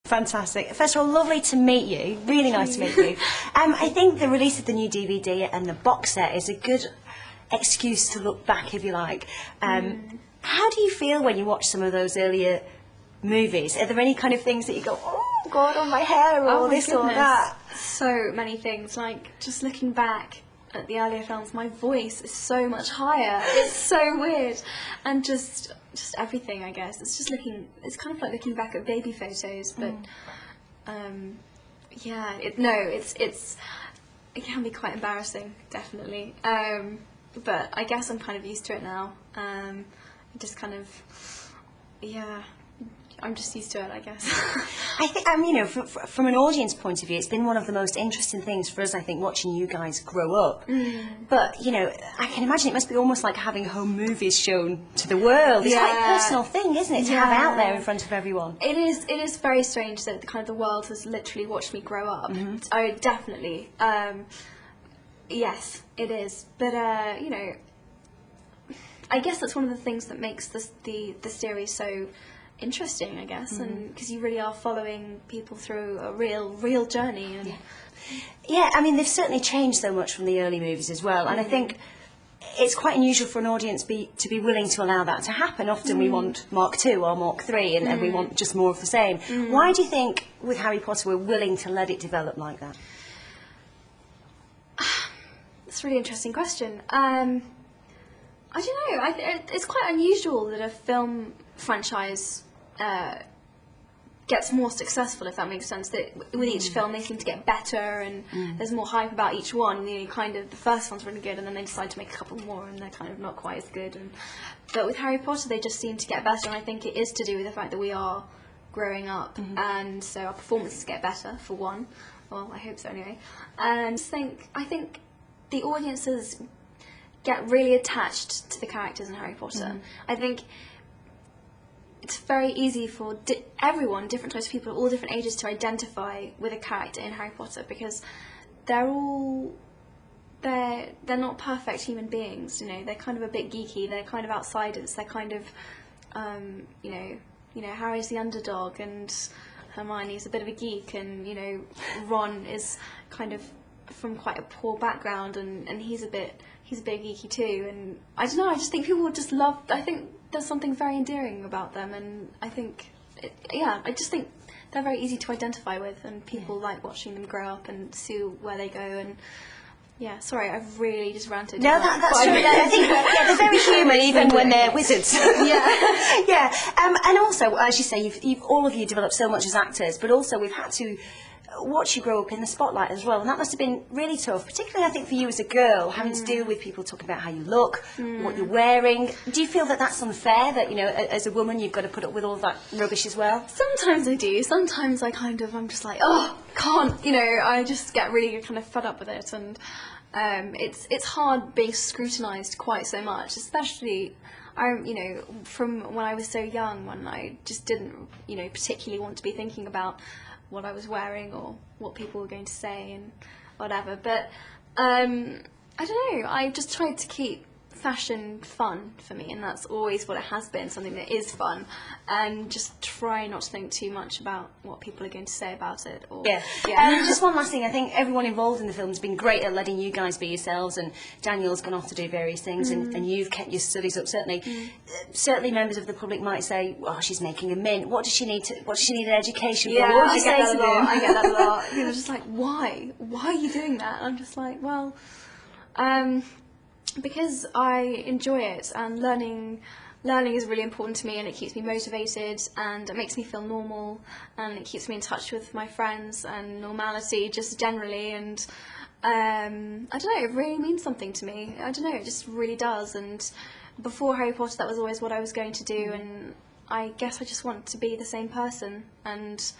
Fantastic. First of all, lovely to meet you. Really nice to meet you. I think the release of the new DVD and the box set is a good excuse to look back, if you like. How do you feel when you watch some of those earlier movies? Are there any kind of things that you go, oh God, on my hair, or this or that? So many things. Like, just looking back at the earlier films, my voice is so much higher. It's so weird. And just everything, I guess. It's kind of like looking back at baby photos, but yeah, it can be quite embarrassing, definitely. But I guess I'm kind of used to it now. Just kind of, yeah, I'm just used to it, I guess. I think, you know, from an audience point of view, it's been one of the most interesting things for us, I think, watching you guys grow up. But, you know, I can imagine it must be almost like having home movies shown to the world. It's quite a personal thing, isn't it, to have out there in front of everyone? It is very strange that the world has literally watched me grow up. Oh, definitely. Yes, it is. But, you know, I guess that's one of the things that makes the series so interesting, I guess, and because you really are following people through a real journey. And yeah, I mean, they've certainly changed so much from the early movies as well, and I think it's quite unusual for an audience to be willing to allow that to happen. Often we want Mark II or Mark III, and we want just more of the same. Why do you think with Harry Potter we're willing to let it develop like that? That's a really interesting question. I don't know. It's quite unusual that a film franchise gets more successful, if that makes sense. That with each film they seem to get better, and there's more hype about each one. You know, kind of the first one's really good, and then they decide to make a couple more, and they're kind of not quite as good. But with Harry Potter, they just seem to get better, and I think it is to do with the fact that we are growing up, and so our performances get better, for one. Well, I hope so anyway. And I think the audiences get really attached to the characters in Harry Potter. I think it's very easy for everyone, different types of people, all different ages, to identify with a character in Harry Potter, because they're not perfect human beings. You know, they're kind of a bit geeky. They're kind of outsiders. They're kind of, you know, Harry's the underdog, and Hermione's a bit of a geek, and you know, Ron is kind of from quite a poor background, and he's a bit geeky too. And I don't know, I just think people just love, I think there's something very endearing about them, and I think I just think they're very easy to identify with, and people like watching them grow up and see where they go. And yeah, sorry, I've really just ranted. No, that's true. I think they're very human even when they're wizards. Yeah. And also, as you say, you've all of you developed so much as actors, but also we've had to watch you grow up in the spotlight as well, and that must have been really tough, particularly I think for you as a girl, having to deal with people talking about how you look, what you're wearing. Do you feel that that's unfair, that, you know, as a woman you've got to put up with all that rubbish as well? Sometimes I do. Sometimes I'm just like, oh, can't, you know, I just get really kind of fed up with it, and it's hard being scrutinised quite so much, especially you know, from when I was so young, when I just didn't, you know, particularly want to be thinking about what I was wearing or what people were going to say and whatever. But I don't know, I just tried to keep fashion fun for me, and that's always what it has been, something that is fun, and just try not to think too much about what people are going to say about it. Or, just one last thing, I think everyone involved in the film has been great at letting you guys be yourselves, and Daniel's gone off to do various things, and you've kept your studies up, certainly. Certainly members of the public might say, well, she's making a mint, what does she need an education for? What do you say to them? I get that a lot. People are just like, why are you doing that? And I'm just like, well, because I enjoy it, and learning is really important to me, and it keeps me motivated, and it makes me feel normal, and it keeps me in touch with my friends and normality just generally. And I don't know, it really means something to me. I don't know, it just really does. And before Harry Potter, that was always what I was going to do, and I guess I just want to be the same person. And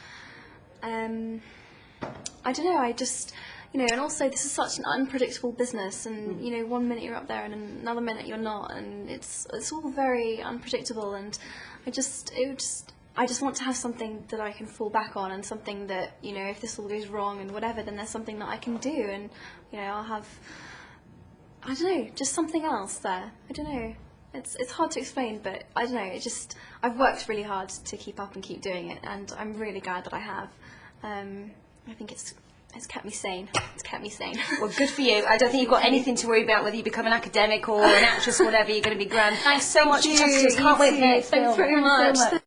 I don't know, I just, you know, and also this is such an unpredictable business, and you know, one minute you're up there and another minute you're not, and it's all very unpredictable, and I just want to have something that I can fall back on, and something that, you know, if this all goes wrong and whatever, then there's something that I can do, and you know, I'll have, I don't know, just something else there. I don't know. It's hard to explain, but I don't know. I've worked really hard to keep up and keep doing it, and I'm really glad that I have. I think it's kept me sane. It's kept me sane. Well, good for you. I don't think you've got anything to worry about whether you become an academic or an actress or whatever. You're going to be grand. Thanks so much for chatting to us. Can't wait for the next film. Thanks very much.